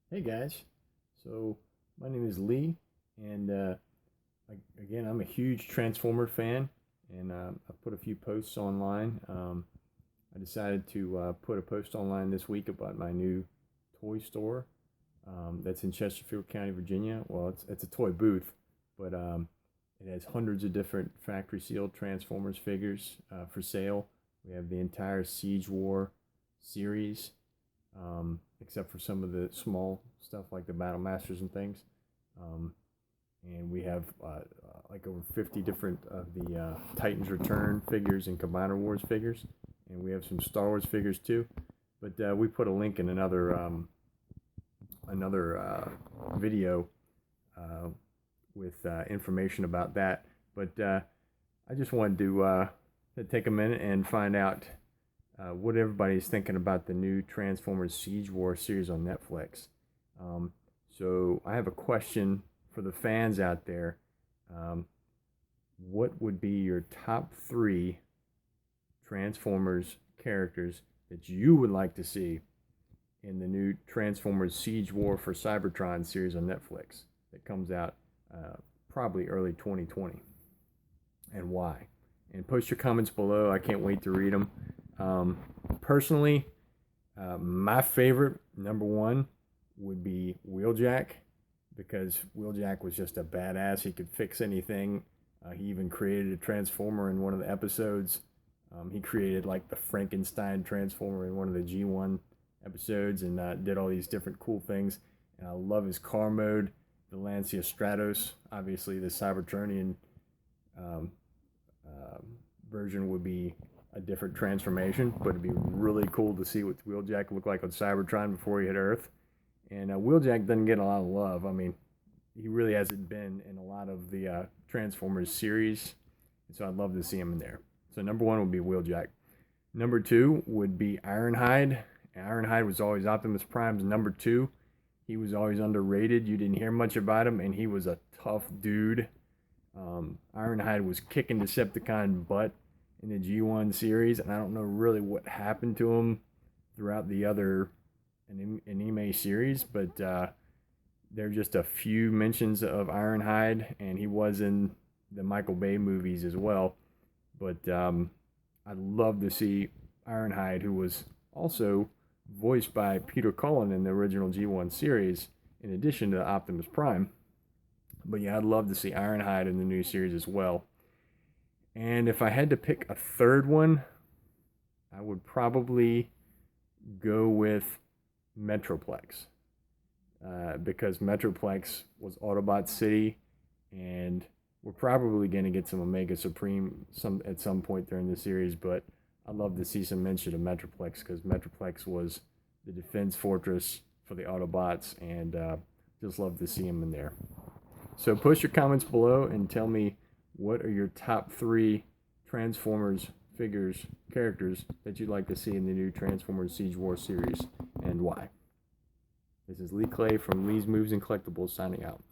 Hey guys, so my name is Lee, and again, I'm a huge Transformer fan, and I've put a few posts online. I decided to put a post online this week about my new toy store that's in Chesterfield County, Virginia. Well, it's a toy booth, but it has hundreds of different factory sealed Transformers figures for sale. We have the entire Siege War series, except for some of the small stuff like the Battle Masters and things. Um, and we have like over 50 different of the Titans Return figures and Combiner Wars figures, and we have some Star Wars figures too. But we put a link in another video uh, with information about that. But I just wanted to take a minute and find out what everybody's thinking about the new Transformers Siege War series on Netflix. Um, so I have a question for the fans out there. Um, what would be your top three Transformers characters that you would like to see in the new Transformers Siege War for Cybertron series on Netflix that comes out probably early 2020, and why? And post your comments below. I can't wait to read them. Um, Personally, my favorite number one would be Wheeljack because Wheeljack was just a badass. He could fix anything. He even created a transformer in one of the episodes. He created like the Frankenstein transformer in one of the G1 episodes and did all these different cool things. And I love his car mode, the Lancia Stratos. Obviously, the Cybertronian um, uh, version would be a different transformation, but it'd be really cool to see what Wheeljack looked like on Cybertron before he hit Earth. And Wheeljack doesn't get a lot of love. I mean, he really hasn't been in a lot of the Transformers series, so I'd love to see him in there. So number one would be Wheeljack. Number two would be Ironhide. Ironhide was always Optimus Prime's number two. He was always underrated. You didn't hear much about him, and he was a tough dude. Ironhide was kicking Decepticon butt in the G1 series, and I don't know really what happened to him throughout the other anime series, but there are just a few mentions of Ironhide, and he was in the Michael Bay movies as well. But I'd love to see Ironhide, who was also voiced by Peter Cullen in the original G1 series, in addition to Optimus Prime. But yeah, I'd love to see Ironhide in the new series as well. And if I had to pick a third one, I would probably go with Metroplex. Because Metroplex was Autobot City, and we're probably going to get some Omega Supreme at some point during the series, but I'd love to see some mention of Metroplex because Metroplex was the defense fortress for the Autobots, and just love to see him in there. So post your comments below and tell me what are your top three Transformers figures, characters that you'd like to see in the new Transformers Siege War series, and why. This is Lee Clay from Lee's Moves and Collectibles signing out.